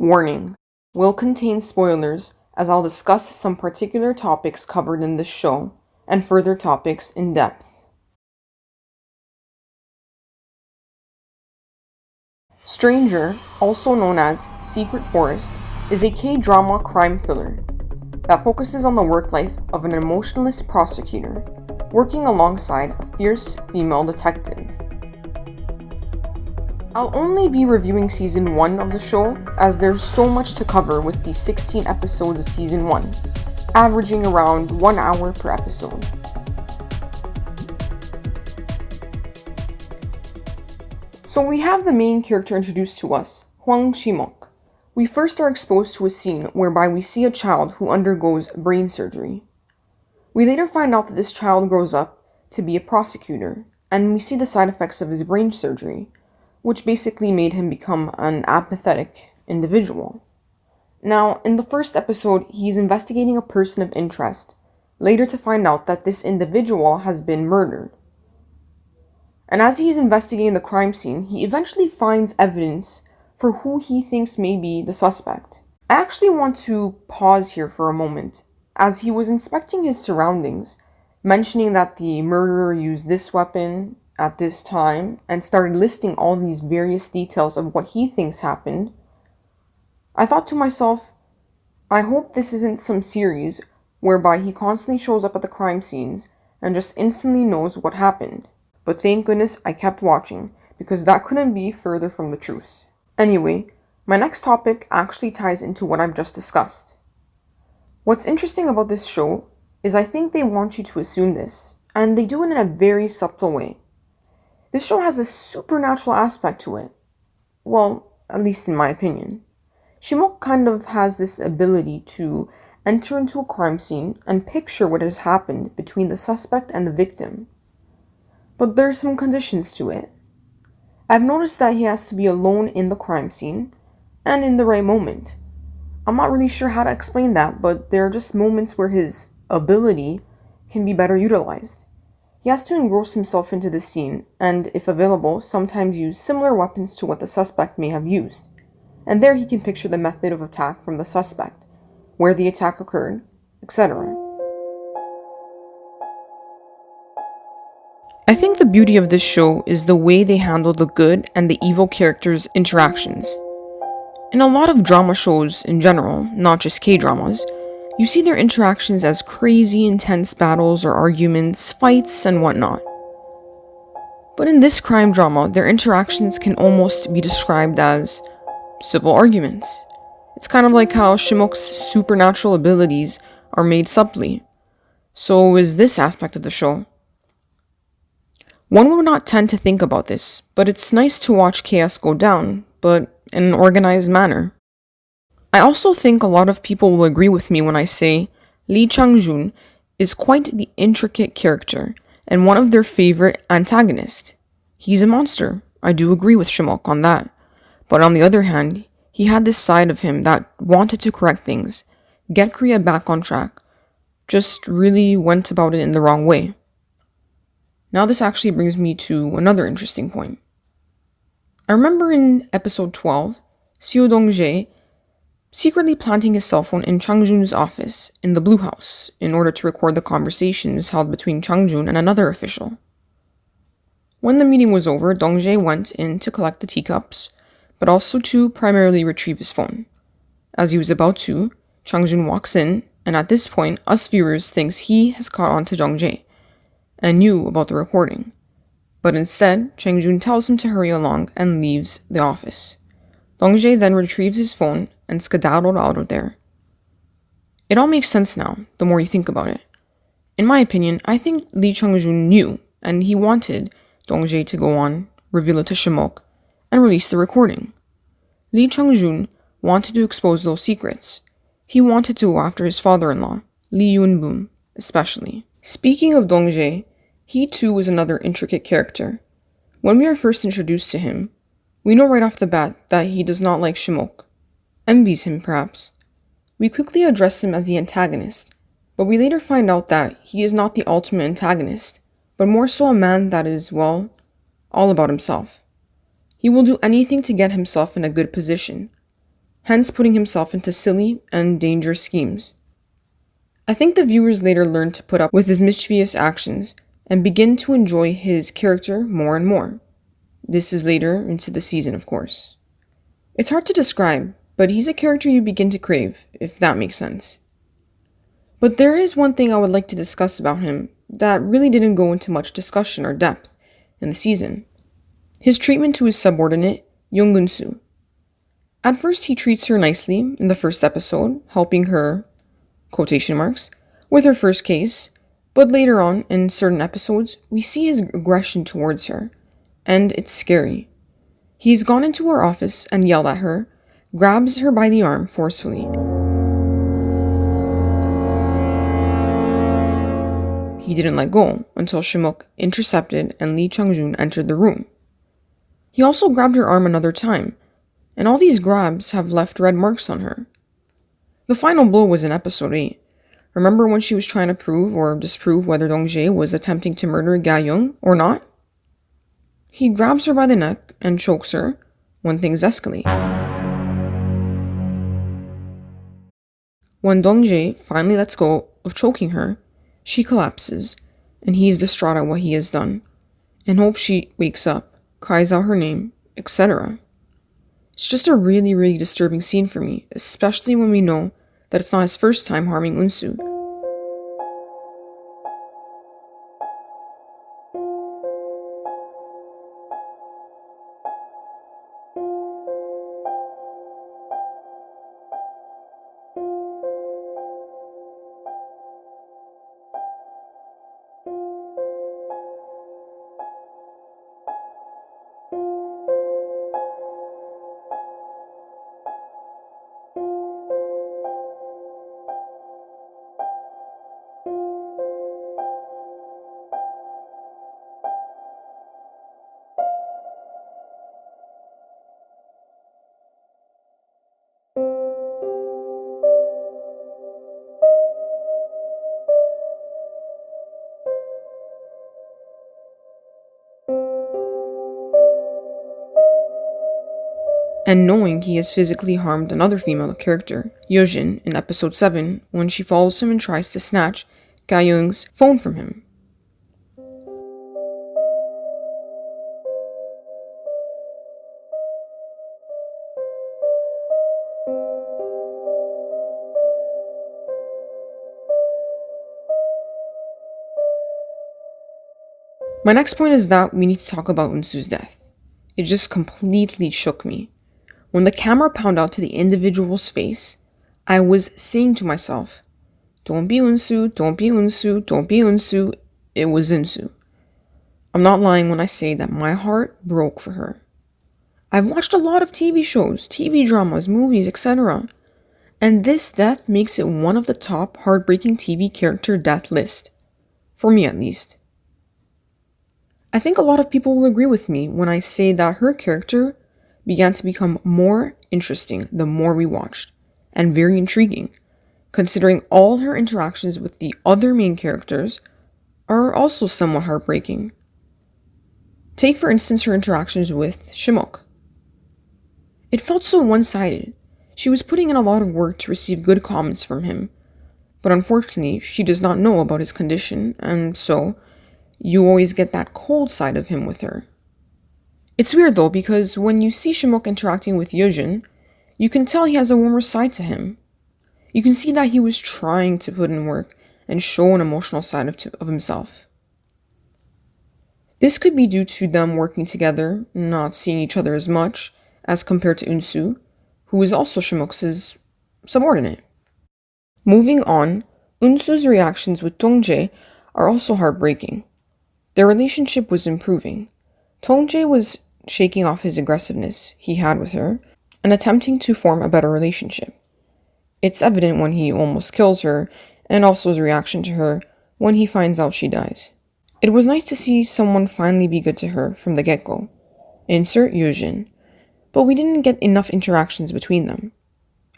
Warning: will contain spoilers as I'll discuss some particular topics covered in this show and further topics in depth. Stranger, also known as Secret Forest, is a K-drama crime thriller that focuses on the work life of an emotionless prosecutor working alongside a fierce female detective. I'll only be reviewing Season 1 of the show as there's so much to cover with the 16 episodes of Season 1, averaging around 1 hour per episode. So we have the main character introduced to us, Hwang Shimok. We first are exposed to a scene whereby we see a child who undergoes brain surgery. We later find out that this child grows up to be a prosecutor, and we see the side effects of his brain surgery, which basically made him become an apathetic individual. Now, in the first episode, he's investigating a person of interest, later to find out that this individual has been murdered. And as he's investigating the crime scene, he eventually finds evidence for who he thinks may be the suspect. I actually want to pause here for a moment, as he was inspecting his surroundings, mentioning that the murderer used this weapon at this time, and started listing all these various details of what he thinks happened. I thought to myself, I hope this isn't some series whereby he constantly shows up at the crime scenes and just instantly knows what happened. But thank goodness I kept watching, because that couldn't be further from the truth. Anyway, my next topic actually ties into what I've just discussed. What's interesting about this show is I think they want you to assume this, and they do it in a very subtle way. This show has a supernatural aspect to it. Well, at least in my opinion. Shimok kind of has this ability to enter into a crime scene and picture what has happened between the suspect and the victim. But there's some conditions to it. I've noticed that he has to be alone in the crime scene and in the right moment. I'm not really sure how to explain that, but there are just moments where his ability can be better utilized. He has to engross himself into the scene, and, if available, sometimes use similar weapons to what the suspect may have used. And there he can picture the method of attack from the suspect, where the attack occurred, etc. I think the beauty of this show is the way they handle the good and the evil characters' interactions. In a lot of drama shows in general, not just K-dramas, you see their interactions as crazy, intense battles or arguments, fights, and whatnot. But in this crime drama, their interactions can almost be described as civil arguments. It's kind of like how Shimok's supernatural abilities are made subtly. So is this aspect of the show. One would not tend to think about this, but it's nice to watch chaos go down, but in an organized manner. I also think a lot of people will agree with me when I say Lee Chang-jun is quite the intricate character and one of their favorite antagonists. He's a monster. I do agree with Shimok on that. But on the other hand, he had this side of him that wanted to correct things, get Korea back on track, just really went about it in the wrong way. Now this actually brings me to another interesting point. I remember in episode 12, Seo Dong-jae secretly planting his cell phone in Chang-jun's office in the Blue House in order to record the conversations held between Chang-jun and another official. When the meeting was over, Dong-jae went in to collect the teacups, but also to primarily retrieve his phone. As he was about to, Chang-jun walks in, and at this point, us viewers thinks he has caught on to Dong-jae and knew about the recording. But instead, Chang-jun tells him to hurry along and leaves the office. Dong-jae then retrieves his phone and skedaddled out of there. It all makes sense now, the more you think about it. In my opinion, I think Lee Chang-jun knew, and he wanted Dong-jae to go on, reveal it to Shimok, and release the recording. Lee Chang-jun wanted to expose those secrets. He wanted to go after his father-in-law, Lee Yoon-boom, especially. Speaking of Dong-jae, he too was another intricate character. When we are first introduced to him, we know right off the bat that he does not like Shimok. Envies him, perhaps. We quickly address him as the antagonist, but we later find out that he is not the ultimate antagonist, but more so a man that is, well, all about himself. He will do anything to get himself in a good position. hence putting himself into silly and dangerous schemes. I think the viewers later learned to put up with his mischievous actions and begin to enjoy his character more and more. This is later into the season, of course. It's hard to describe, but he's a character you begin to crave, if that makes sense. But there is one thing I would like to discuss about him that really didn't go into much discussion or depth in the season. His treatment to his subordinate, Young Gun-soo. At first, he treats her nicely in the first episode, helping her, quotation marks, with her first case, but later on, in certain episodes, we see his aggression towards her, and it's scary. He's gone into her office and yelled at her, grabs her by the arm forcefully. He didn't let go until Shimok intercepted and Lee Chang-jun entered the room. He also grabbed her arm another time, and all these grabs have left red marks on her. The final blow was in episode 8. Remember when she was trying to prove or disprove whether Dong-jae was attempting to murder Ga-young or not? He grabs her by the neck and chokes her when things escalate. When Dong-jae finally lets go of choking her, she collapses, and he is distraught at what he has done, and hopes she wakes up, cries out her name, etc. It's just a really, really disturbing scene for me, especially when we know that it's not his first time harming Eun-soo. And knowing he has physically harmed another female character, Yeojin, in episode 7, when she follows him and tries to snatch Ga-young's phone from him. My next point is that we need to talk about Eun-soo's death. It just completely shook me. When the camera panned out to the individual's face, I was saying to myself, don't be Eun-soo, don't be Eun-soo, don't be Eun-soo. It was Eun-soo. I'm not lying when I say that my heart broke for her. I've watched a lot of TV shows, TV dramas, movies, etc. And this death makes it one of the top heartbreaking TV character death list. For me at least. I think a lot of people will agree with me when I say that her character began to become more interesting the more we watched, and very intriguing, considering all her interactions with the other main characters are also somewhat heartbreaking. Take for instance her interactions with Shimok. It felt so one-sided. She was putting in a lot of work to receive good comments from him, but unfortunately she does not know about his condition, and so you always get that cold side of him with her. It's weird though, because when you see Shimok interacting with Yeojin, you can tell he has a warmer side to him. You can see that he was trying to put in work and show an emotional side of himself. This could be due to them working together, not seeing each other as much, as compared to Eun-soo, who is also Shimok's subordinate. Moving on, Eun-soo's reactions with Dong-jae are also heartbreaking. Their relationship was improving. Dong-jae was shaking off his aggressiveness he had with her and attempting to form a better relationship. It's evident when he almost kills her, and also his reaction to her when he finds out she dies. It was nice to see someone finally be good to her from the get-go. Insert Yeojin. But we didn't get enough interactions between them.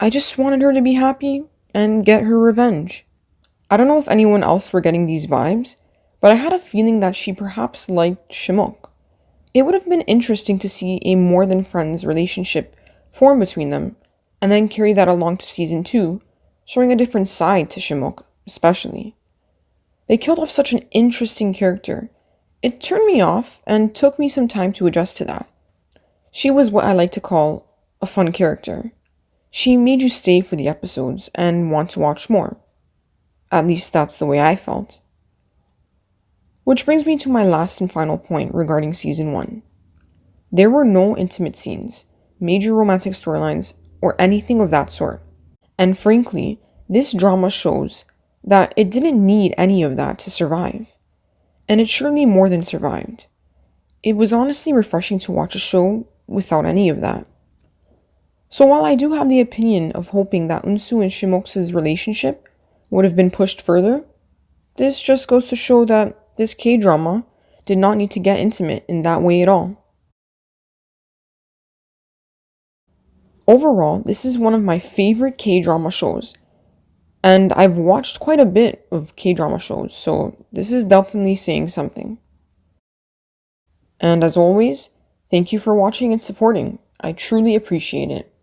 I just wanted her to be happy and get her revenge. I don't know if anyone else were getting these vibes, but I had a feeling that she perhaps liked Shimok. It would have been interesting to see a more than friends relationship form between them, and then carry that along to season 2, showing a different side to Shimok, especially. They killed off such an interesting character. It turned me off and took me some time to adjust to that. She was what I like to call a fun character. She made you stay for the episodes and want to watch more. At least that's the way I felt. Which brings me to my last and final point regarding season 1. There were no intimate scenes, major romantic storylines, or anything of that sort. And frankly, this drama shows that it didn't need any of that to survive. And it surely more than survived. It was honestly refreshing to watch a show without any of that. So while I do have the opinion of hoping that Unsu and Shimok's relationship would have been pushed further, this just goes to show that this K-drama did not need to get intimate in that way at all. Overall, this is one of my favorite K-drama shows, and I've watched quite a bit of K-drama shows, so this is definitely saying something. And as always, thank you for watching and supporting. I truly appreciate it.